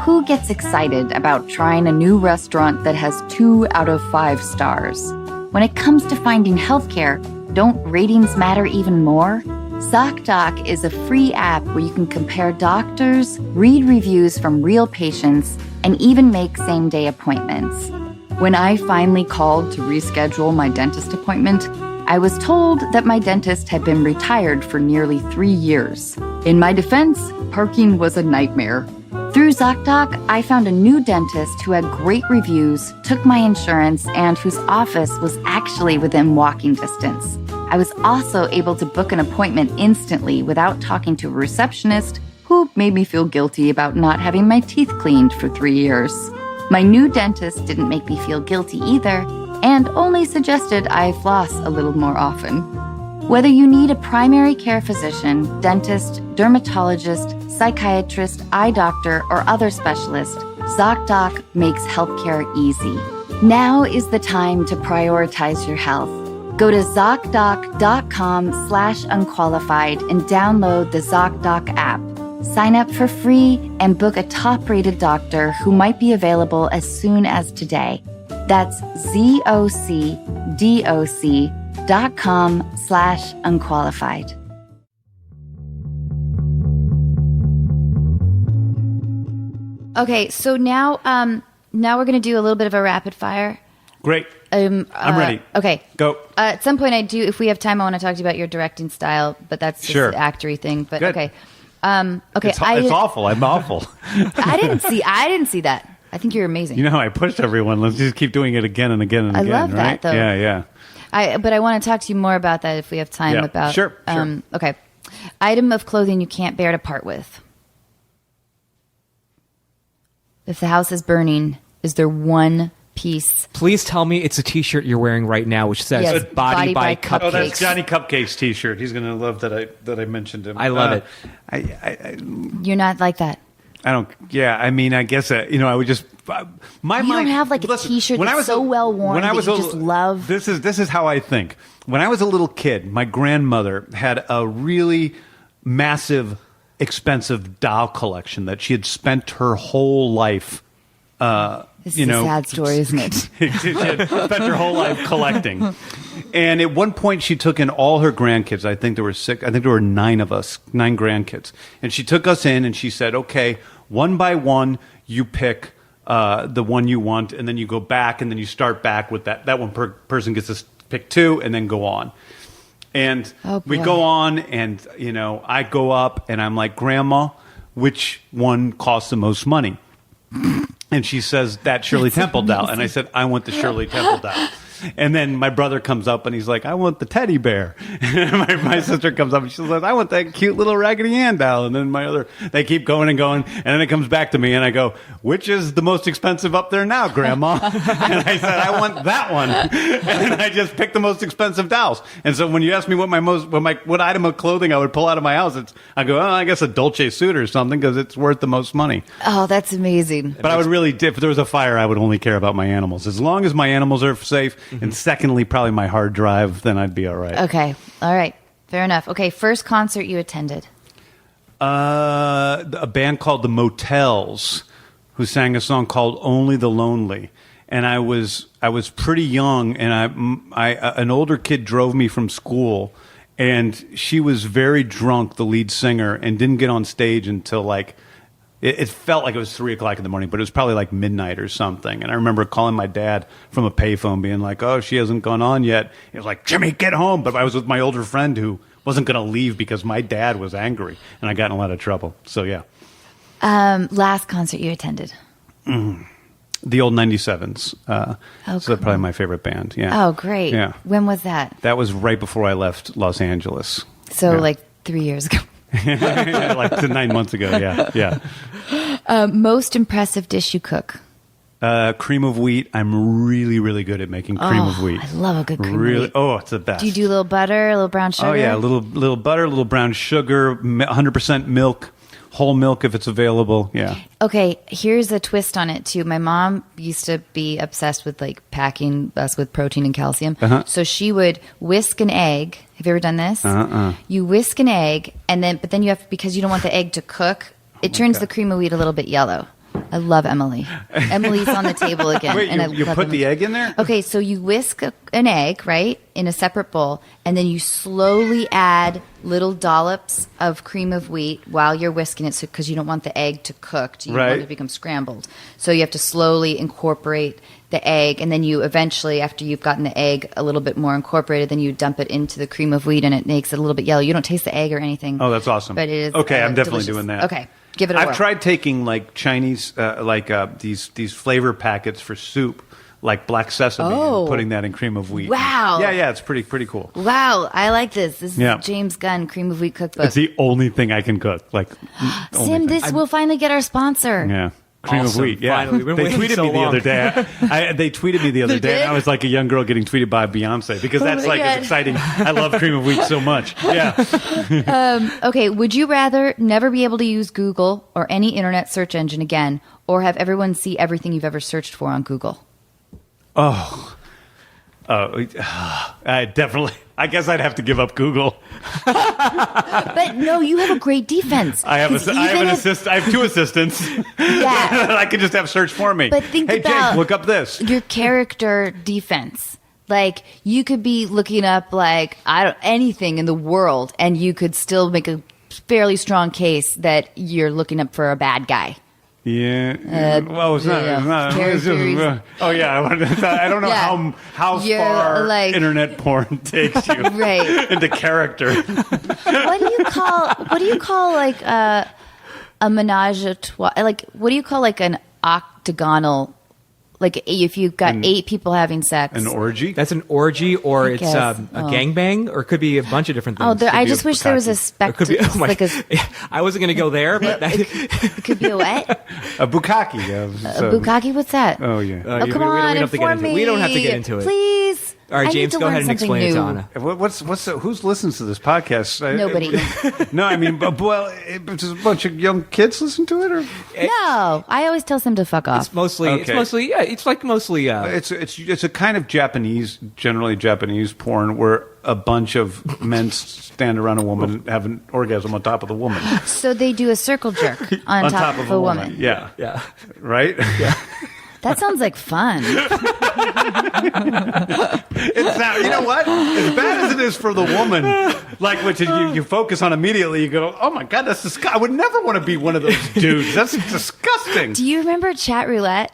Who gets excited about trying a new restaurant that has 2 out of 5 stars? When it comes to finding healthcare, don't ratings matter even more? ZocDoc is a free app where you can compare doctors, read reviews from real patients, and even make same-day appointments. When I finally called to reschedule my dentist appointment, I was told that my dentist had been retired for nearly 3 years. In my defense, parking was a nightmare. Through ZocDoc, I found a new dentist who had great reviews, took my insurance, and whose office was actually within walking distance. I was also able to book an appointment instantly without talking to a receptionist who made me feel guilty about not having my teeth cleaned for 3 years. My new dentist didn't make me feel guilty either, and only suggested I floss a little more often. Whether you need a primary care physician, dentist, dermatologist, psychiatrist, eye doctor, or other specialist, ZocDoc makes healthcare easy. Now is the time to prioritize your health. Go to ZocDoc.com/unqualified and download the ZocDoc app. Sign up for free and book a top-rated doctor who might be available as soon as today. That's ZocDoc.com/unqualified. Okay, so now we're going to do a little bit of a rapid fire. Great. I'm ready. Okay. Go. At some point, if we have time, I want to talk to you about your directing style, but that's just Sure. an actory thing. But Good. okay. It's awful. I'm awful. I didn't see that. I think you're amazing. You know how I pushed everyone. Let's just keep doing it again and again and again. I love that, right? though. Yeah. But I want to talk to you more about that if we have time. Yeah. About Sure. Okay. Item of clothing you can't bear to part with. If the house is burning, is there one piece? Please tell me it's a T-shirt you're wearing right now, which says Yes, "Body by Cupcakes." Oh, that's Johnny Cupcake's T-shirt. He's going to love that I mentioned him. I love it. You're not like that. I don't. Yeah, I mean, I guess I would just. My You mind. don't have, like, a listen, T-shirt when I that's was so well worn that you just love. This is how I think. When I was a little kid, my grandmother had a really massive, expensive doll collection that she had spent her whole life. This is a sad story, isn't it? She had spent her whole life collecting. And at one point, she took in all her grandkids. I think there were 6. I think there were 9 of us, 9 grandkids. And she took us in and she said, "Okay, one by one, you pick the one you want, and then you go back, and then you start back with that. That one person gets to pick 2, and then go on." And we go on, and I go up, and I'm like, "Grandma, which one costs the most money?" And she says, "That Shirley Temple doll." And I said, "I want the Shirley Temple doll." And then my brother comes up and he's like, "I want the teddy bear." And my sister comes up and she says, "I want that cute little Raggedy Ann doll." And then they keep going and going. And then it comes back to me and I go, "Which is the most expensive up there now, Grandma?" And I said, "I want that one." And then I just picked the most expensive dolls. And so when you ask me what item of clothing I would pull out of my house, I go, "Oh, I guess a Dolce suit or something because it's worth the most money." Oh, that's amazing. But I would really, if there was a fire, I would only care about my animals. As long as my animals are safe, and secondly, probably my hard drive, then I'd be all right. Okay. All right. Fair enough. Okay. First concert you attended? A band called the Motels, who sang a song called "Only the Lonely." And I was pretty young, and an older kid drove me from school, and she was very drunk, the lead singer, and didn't get on stage until it felt like it was 3:00 in the morning, but it was probably like midnight or something. And I remember calling my dad from a payphone being like, "Oh, she hasn't gone on yet." He was like, "Jimmy, get home." But I was with my older friend who wasn't going to leave because my dad was angry, and I got in a lot of trouble. So, yeah. Last concert you attended? The old 97s. So that's probably my favorite band. Yeah. Oh, great. Yeah. When was that? That was right before I left Los Angeles. So, Yeah. like 3 years ago. Like 9 months ago, yeah. Most impressive dish you cook? Cream of wheat. I'm really, really good at making cream of wheat. I love a good cream of wheat. Oh, it's the best. Do you do a little butter, a little brown sugar? Oh, yeah, a little butter, a little brown sugar, 100% milk, whole milk if it's available, yeah. Okay, here's a twist on it, too. My mom used to be obsessed with, packing us with protein and calcium. Uh-huh. So she would whisk an egg. Have you ever done this? You whisk an egg, but then you have, because you don't want the egg to cook, it turns the cream of wheat a little bit yellow. I love Emily. Emily's on the table again. Wait, and I you love put Emily. the egg in there? Okay, so you whisk an egg, right, in a separate bowl, and then you slowly add little dollops of cream of wheat while you're whisking it, because you don't want the egg to cook. You want it to become scrambled. So you have to slowly incorporate the egg, and then you eventually, after you've gotten the egg a little bit more incorporated, then you dump it into the cream of wheat, and it makes it a little bit yellow. You don't taste the egg or anything. Oh, that's awesome. But it is okay. I'm definitely delicious. doing that. Okay, give it a whirl. I've tried taking like Chinese, these flavor packets for soup, like black sesame, and putting that in cream of wheat. Wow. Yeah, it's pretty cool. Wow, I like this. This is James Gunn cream of wheat cookbook. It's the only thing I can cook. Like, Sim, this will finally get our sponsor. Yeah. Cream of wheat, yeah. Finally. We've been They waiting tweeted so me the long. other day. They tweeted me the other day, and I was like a young girl getting tweeted by Beyonce because that's my like God. as exciting. I love cream of wheat so much. Yeah. Okay, would you rather never be able to use Google or any internet search engine again, or have everyone see everything you've ever searched for on Google? I definitely. I guess I'd have to give up Google. But no, you have a great defense. I have an assist. I have two assistants. Yeah. I can just have search for me. But think hey, about Jake, look up this. your character defense. Like, you could be looking up like anything in the world, and you could still make a fairly strong case that you're looking up for a bad guy. Yeah. Well, it's not. It's just, oh yeah. I don't know Yeah. how You're far like- internet porn takes you Right. into character. What do you call like a menage a trois? Like, what do you call like an octagonal? Like, if you've got 8 people having sex. An orgy. That's an orgy, or it's guess. a gangbang, or it could be a bunch of different things. Oh, I Could be just a wish there was a bukkake. Or could be, spectacle. Like I wasn't going to go there, but it could be a what? A bukake. A bukake? What's that? Oh yeah. Oh, come on, we don't have to get inform into it. me. We don't have to get into it. Please. All right, I need James, to go learn ahead and something explain it to new. Anna. Who listens to this podcast? Nobody. No, I mean, does a bunch of young kids listen to it, or No, I always tell them to fuck off. It's mostly, it's a kind of generally Japanese porn where a bunch of men stand around a woman and have an orgasm on top of the woman. So they do a circle jerk on top of a woman. Yeah. yeah. Right? Yeah. That sounds like fun. It's not, you know what? As bad as it is for the woman, like which you focus on immediately, you go, oh my God, that's disgusting. I would never want to be one of those dudes. That's disgusting. Do you remember Chat Roulette?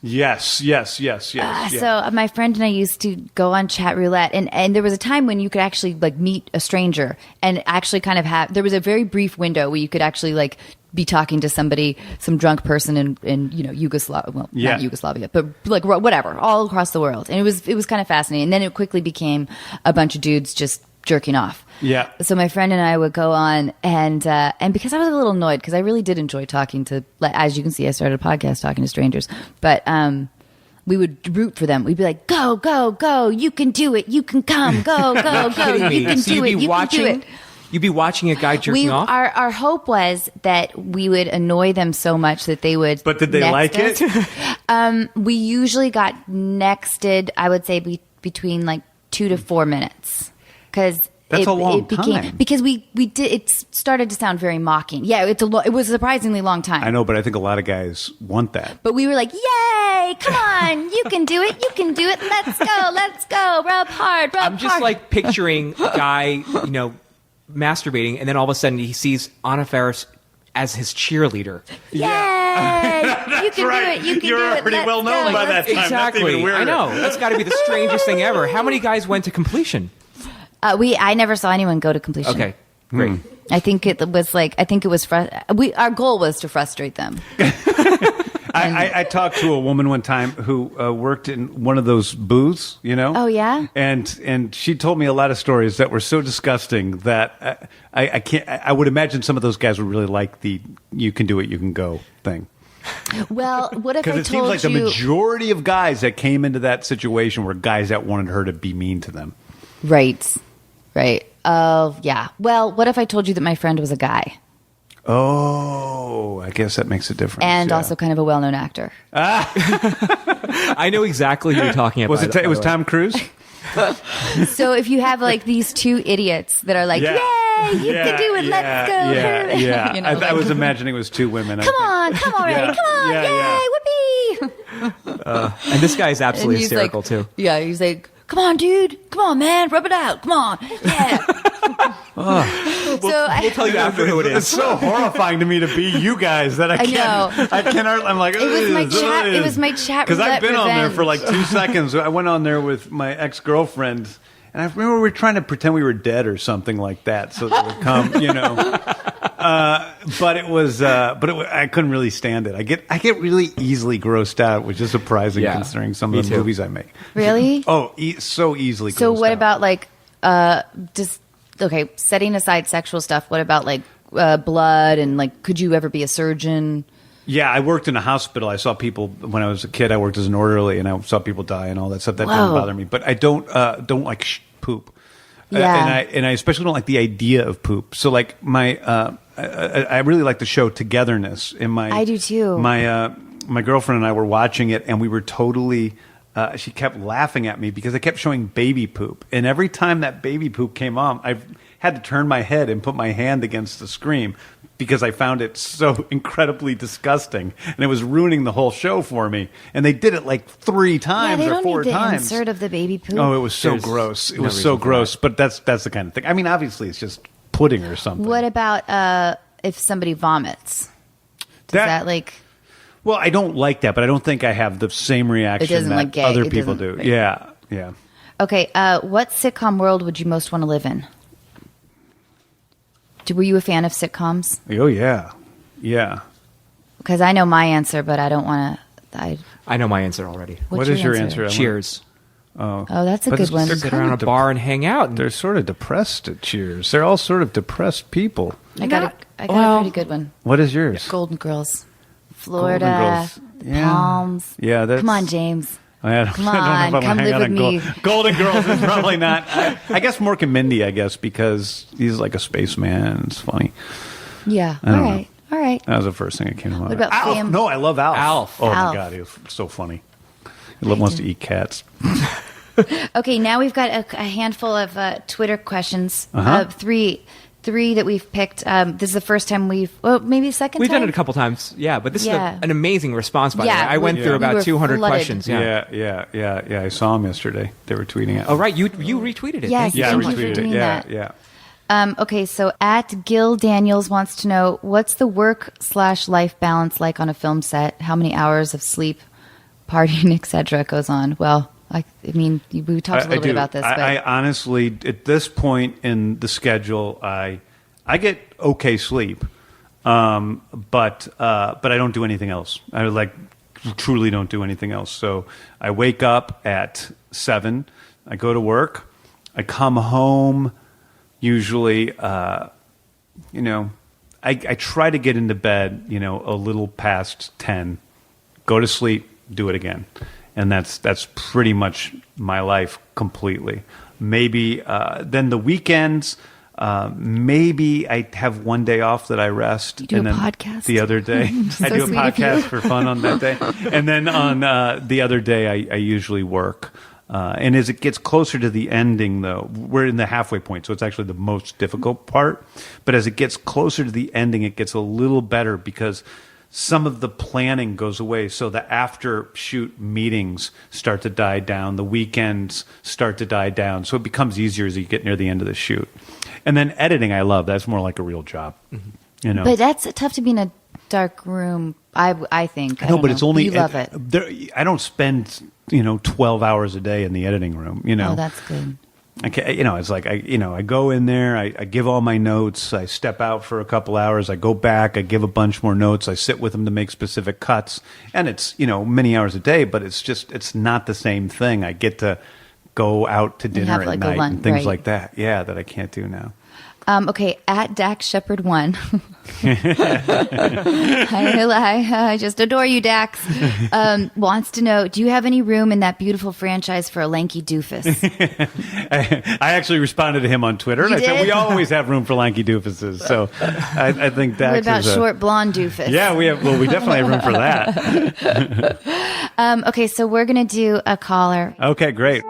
Yes. So my friend and I used to go on Chat Roulette, and there was a time when you could actually like meet a stranger and actually kind of have. There was a very brief window where you could actually like be talking to somebody, some drunk person in Yugoslavia. Well, not Yugoslavia, but like whatever, all across the world, and it was kind of fascinating. And then it quickly became a bunch of dudes just jerking off. Yeah. So my friend and I would go on, and because I was a little annoyed, because I really did enjoy talking to, as you can see, I started a podcast talking to strangers, but we would root for them. We'd be like, go, go, go, you can do it, you can come, go, go, go, you can So do it, you'd be you can do it. You'd be watching a guy jerking off? Our hope was that we would annoy them so much that they would. But did they like next us. We usually got nexted, I would say, between like 2 to 4 minutes, because that's a long time. Because we did. It started to sound very mocking. Yeah, it was a surprisingly long time. I know, but I think a lot of guys want that. But we were like, "Yay! Come on, you can do it! You can do it! Let's go! Rub hard, rub hard." I'm just like picturing a guy, masturbating, and then all of a sudden he sees Anna Faris as his cheerleader. Yay! You can right. do it! You can You're do it! pretty Let's well known go. by that time. That's Exactly. even weirder. I know. That's got to be the strangest thing ever. How many guys went to completion? I never saw anyone go to completion. Okay, great. I think it was our goal was to frustrate them. I talked to a woman one time who worked in one of those booths, Oh, yeah? and she told me a lot of stories that were so disgusting that I can't. I would imagine some of those guys would really like the "you can do it, you can go" thing. Well, what if I Because told it seems like you? the majority of guys that came into that situation were guys that wanted her to be mean to them. Right. Oh, yeah. Well, what if I told you that my friend was a guy? Oh, I guess that makes a difference. And yeah. also kind of a well-known actor. I know exactly who you're talking about. It was Tom Cruise? So if you have like these two idiots that are like, Yeah. yay, Yay, you can do it. Let's go. Yeah. You know, I was imagining it was two women. come on already. Come on. Yay, whoopee. And this guy is absolutely And he's hysterical, like, too. Yeah, he's like, come on, dude. Come on, man. Rub it out. Come on. Yeah. We'll tell you after who it It's is. so horrifying to me to be you guys that I can't. know. I cannot. I'm like, It was my chat. It was my chat because I've roulette been on there for like revenge. 2 seconds. I went on there with my ex-girlfriend, and I remember we were trying to pretend we were dead or something like that, so they would come, but it was, I couldn't really stand it. I get really easily grossed out, which is surprising Yeah, considering some me of the too. movies I make. Really? Oh, so easily. So grossed what out. about like just okay, setting aside sexual stuff, what about like blood and like could you ever be a surgeon? Yeah, I worked in a hospital. I saw people when I was a kid. I worked as an orderly, and I saw people die and all that stuff. That doesn't Whoa. bother me. But I don't like poop. Yeah. And I especially don't like the idea of poop. So like I really like the show Togetherness. I do too. My girlfriend and I were watching it, and we were totally. She kept laughing at me because I kept showing baby poop, and every time that baby poop came on, I had to turn my head and put my hand against the screen because I found it so incredibly disgusting, and it was ruining the whole show for me. And they did it like 3 times they or don't 4 need the times. insert of the baby poop. Oh, it was so There's gross. It no was reason so for gross. that. But that's the kind of thing. I mean, obviously, it's just pudding or something. What about if somebody vomits? Does that like Well, I don't like that, but I don't think I have the same reaction doesn't, that like, gay. other It people doesn't- do. right. Yeah. Okay, what sitcom world would you most want to live in? Were you a fan of sitcoms? Oh, yeah. Yeah. Because I know my answer, but I don't want to. I know my answer already. What is your answer? Emily? Cheers. Oh, that's a But good one. they're Sit kind around a of bar and hang out. And They're sort of depressed at Cheers. They're all sort of depressed people. I got a pretty good one. What is yours? Golden Girls, Florida, Girls. Yeah. Palms. Yeah, that's... Come on, James. I don't Come know if on, I'm gonna come hang live out with on me. Golden Girls is probably not. I guess Mork and Mindy, I guess, because he's like a spaceman and it's funny. Yeah. I don't All know. right. All right. That was the first thing that came to mind. What about Alf? Fam- No, I love Alf. Alf. Oh, my Alf. God. He was so funny. He wants to eat cats. Okay, now we've got a handful of Twitter questions. Uh-huh. Three that we've picked. This is the first time maybe second We've time. done it a couple times, yeah. But this Yeah. is an amazing response, by the Yeah, way. I went we- through we about were 200 flooded. questions. Yeah. Yeah. I saw him yesterday. They were tweeting at Oh, me. right. You retweeted it. Yes. Thank you Yeah, I so Thank you much. for retweeted doing it. Yeah, that. yeah. Okay, so at Gil Daniels wants to know what's the work/life balance like on a film set? How many hours of sleep, partying, etc. goes on? Well, I mean, we talked a little bit do. about this, but I honestly, at this point in the schedule, I get okay sleep, but I don't do anything else. I truly don't do anything else. So I wake up at 7. I go to work. I come home. Usually, I try to get into bed, a little past 10, go to sleep, do it again. And that's pretty much my life completely. Maybe then the weekends, maybe I have one day off that I rest. You do and a then podcast? The other day, I do a sweet of you. podcast for fun on that day. And then on the other day, I usually work. And as it gets closer to the ending, though, we're in the halfway point, so it's actually the most difficult part. But as it gets closer to the ending, it gets a little better because some of the planning goes away. So the after-shoot meetings start to die down. The weekends start to die down. So it becomes easier as you get near the end of the shoot. And then editing, I love. That's more like a real job. Mm-hmm. but that's tough to be in a dark room. I think. I know, don't but it's only you love it. I don't spend 12 hours a day in the editing room. Oh, that's good. I can't, it's like I go in there, I give all my notes, I step out for a couple hours, I go back, I give a bunch more notes, I sit with them to make specific cuts, and it's many hours a day, but it's not the same thing. I get to go out to dinner have, at like, a night lunch, and things right. like that. Yeah, that I can't do now. Okay, at Dax Shepherd 1. I just adore you, Dax. Wants to know, do you have any room in that beautiful franchise for a lanky doofus? I actually responded to him on Twitter, and You I said did? we always have room for lanky doofuses. So I think Dax What about is short blonde doofus? Yeah, we have. Well, we definitely have room for that. Okay, so we're going to do a caller. Okay, great.